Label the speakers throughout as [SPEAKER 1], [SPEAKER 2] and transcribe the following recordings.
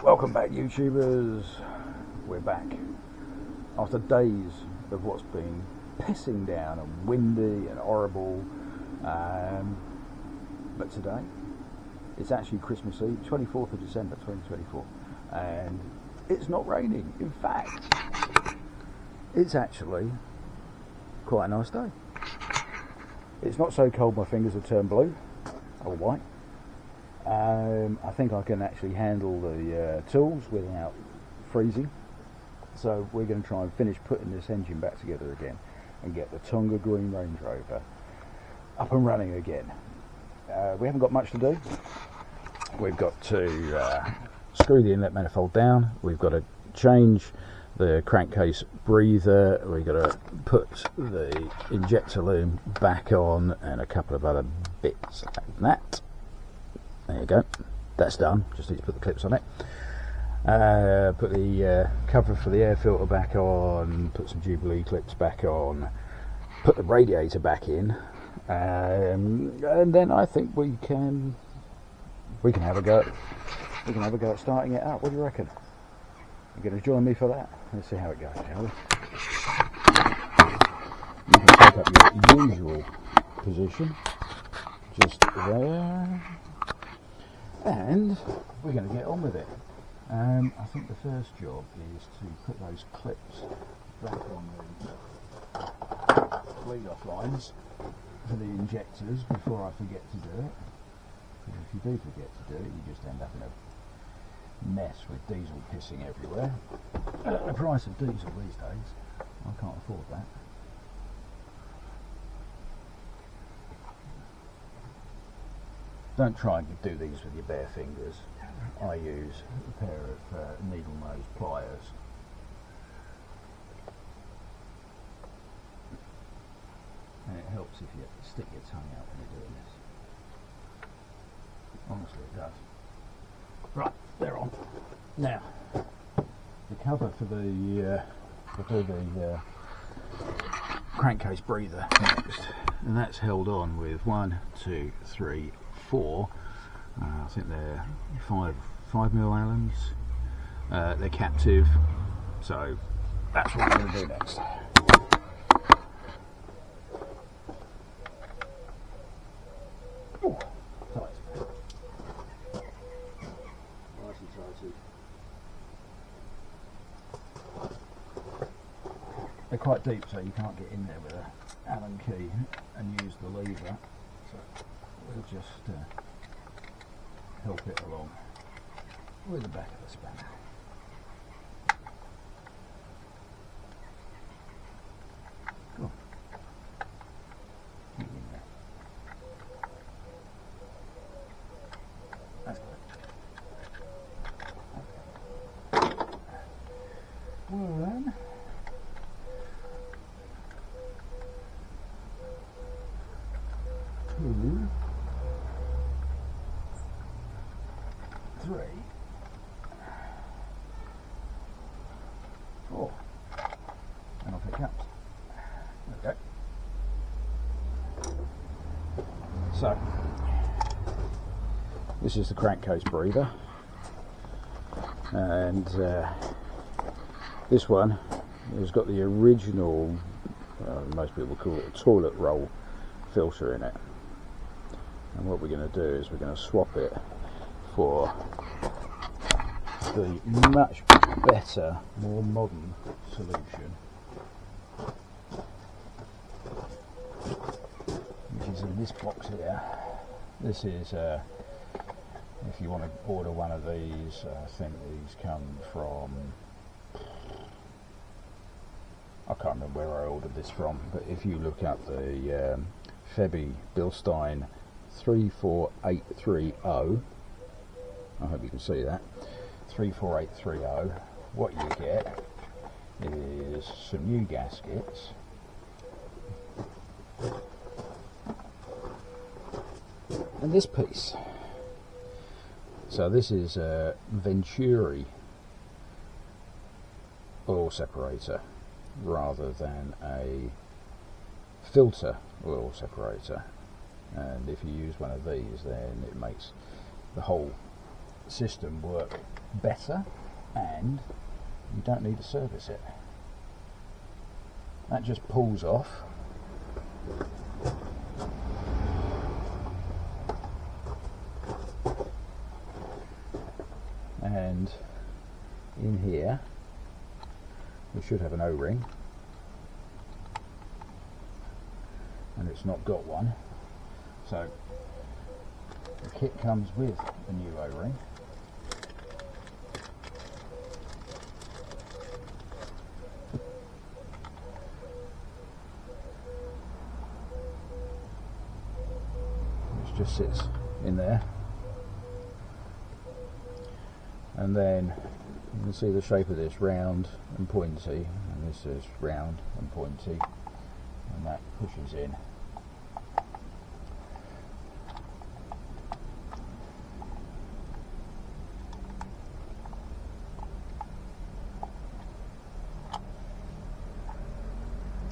[SPEAKER 1] Welcome back, YouTubers. We're back after days of what's been pissing down and windy and horrible, but today it's actually Christmas Eve, 24th of December 2024, and it's not raining. In fact, it's actually quite a nice day. It's not so cold my fingers have turned blue or white. I think I can actually handle the tools without freezing, so we're going to try and finish putting this engine back together again and get the Tonga Green Range Rover up and running again. We haven't got much to do. We've got to screw the inlet manifold down, we've got to change the crankcase breather, we've got to put the injector loom back on, and a couple of other bits like that. There you go, that's done. Just need to put the clips on it, put the cover for the air filter back on, put some Jubilee clips back on, put the radiator back in, and then I think we can have a go. We can have a go at starting it up. What do you reckon? You're going to join me for that? Let's see how it goes, shall we? You can take up your usual position, just there. And we're going to get on with it. I think the first job is to put those clips back on the lead-off lines for the injectors before I forget to do it. Because if you do forget to do it, you just end up in a mess with diesel pissing everywhere. At the price of diesel these days, I can't afford that. Don't try and do these with your bare fingers. I use a pair of needle nose pliers. And it helps if you stick your tongue out when you're doing this. Honestly, it does. Right, they're on. Now, the cover for the crankcase breather next, and that's held on with 1, 2, 3, 4. I think they're 5mm Allens. They're captive, so that's what we're going to do next. Ooh, tight. Nice and tighty. They're quite deep, so you can't get in there with an Allen key and use the lever. So we'll just help it along with the back of the spanner. Cool. Get in there. That's good. Okay. 1, 2, 3, 4, and off it comes. There we go. So, this is the crankcase breather, and this one has got the original, most people call it a toilet roll filter in it. And what we're going to do is we're going to swap it for the much better, more modern solution, which is in this box here. This is, if you want to order one of these, I think these come from, I can't remember where I ordered this from, but if you look up the Febi Bilstein 34830, I hope you can see that, 34830, what you get is some new gaskets, and this piece. So this is a Venturi oil separator rather than a filter oil separator, and if you use one of these then it makes the whole system work better, and you don't need to service it. That just pulls off. And in here we should have an O-ring, and it's not got one, so the kit comes with a new O-ring. Which just sits in there. And then you can see the shape of this, round and pointy, and this is round and pointy, and that pushes in.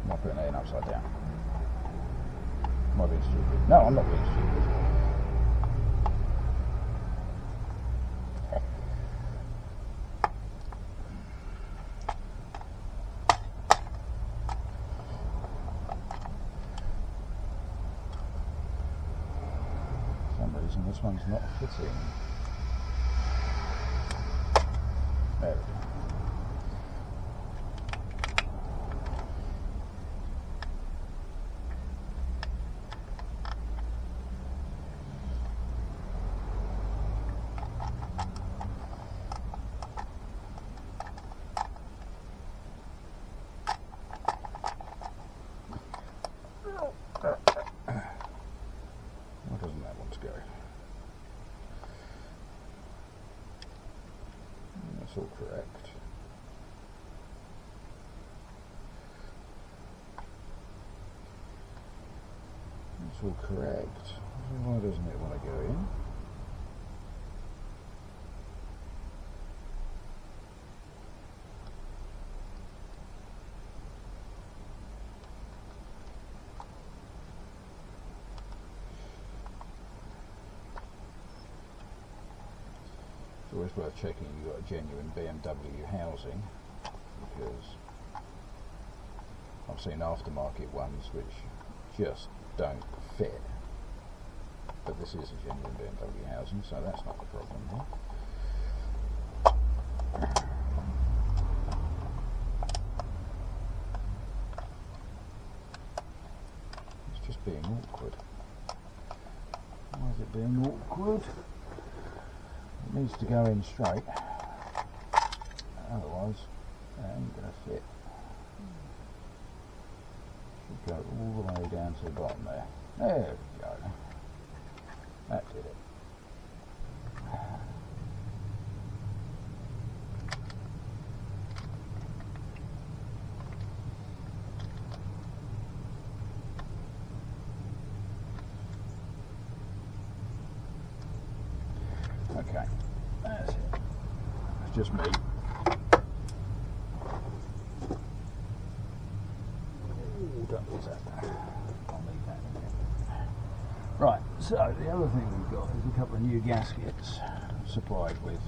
[SPEAKER 1] Am I putting that in upside down? Am I being stupid? No, I'm not being stupid. And this one's not fitting. There we go. Why doesn't that want to go? That's all correct. That's all correct. Why doesn't it want to go in? It's always worth checking you've got a genuine BMW housing, because I've seen aftermarket ones which just don't fit, but this is a genuine BMW housing, so that's not the problem here. It's just being awkward. Why is it being awkward? It needs to go in straight, otherwise it ain't going to fit. Should go all the way down to the bottom there. There we go. That did it. Okay, that's it. It's just me. Ooh, don't lose that. I'll leave that in there. Right, so the other thing we've got is a couple of new gaskets supplied with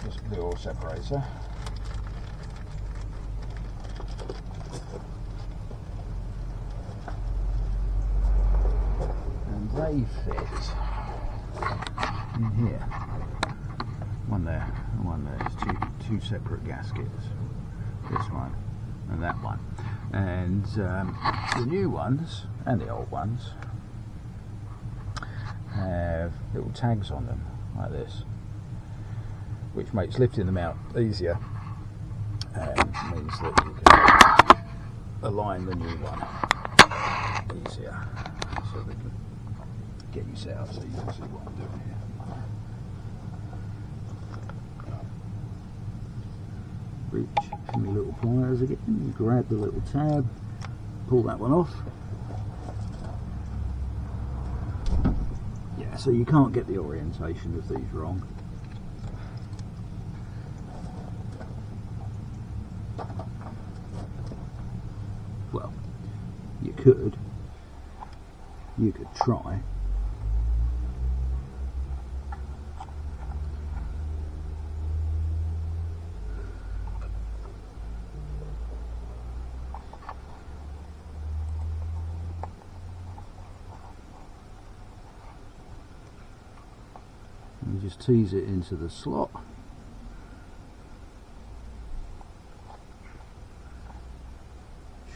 [SPEAKER 1] this the oil separator. And they fit in here. One there and one there. It's two separate gaskets. This one and that one. And the new ones and the old ones have little tags on them like this, which makes lifting them out easier and means that you can align the new one easier, so that you get you set up so you can see what I'm doing here. Reach for my little pliers again, grab the little tab, pull that one off. Yeah, so you can't get the orientation of these wrong. Well, you could try, and just tease it into the slot.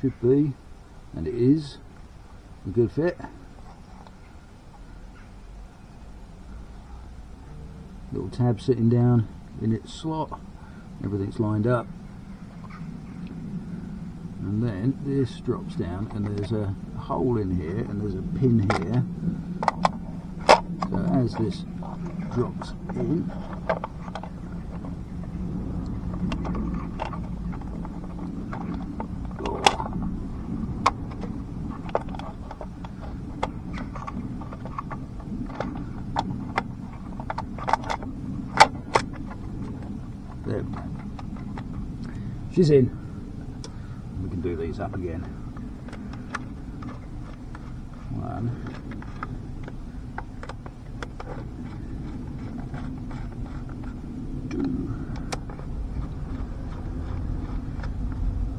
[SPEAKER 1] Should be, and it is, a good fit. Little tab sitting down in its slot, everything's lined up, and then this drops down and there's a hole in here and there's a pin here, so as this drops in, there, she's in. We can do these up again. 1, 2,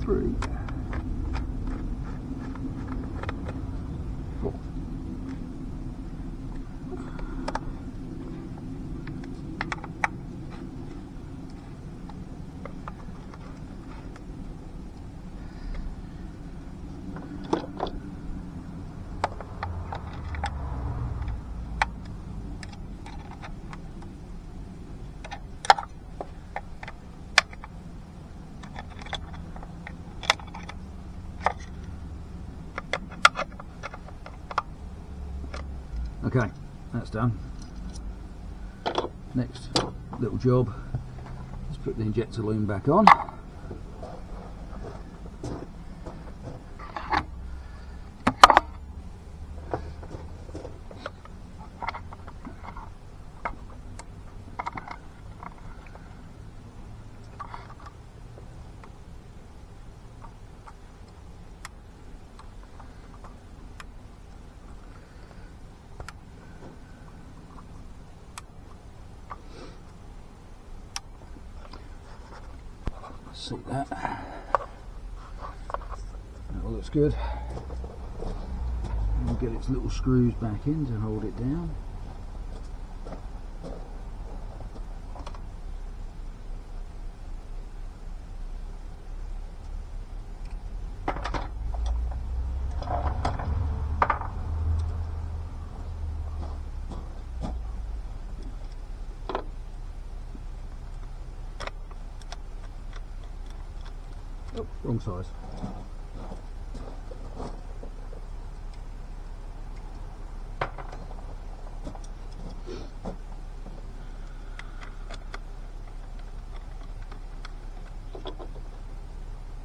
[SPEAKER 1] 3, 4. Okay, that's done. Next little job, let's put the injector loom back on. See that? That all looks good. We'll get its little screws back in to hold it down. Oh, wrong size.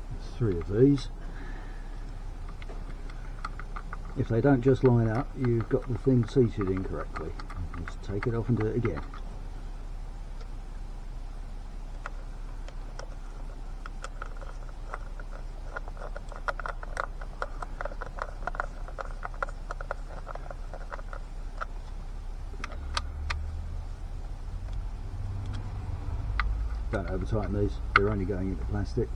[SPEAKER 1] There's 3 of these. If they don't just line up, you've got the thing seated incorrectly. Just take it off and do it again. Don't over tighten these, they're only going into plastic.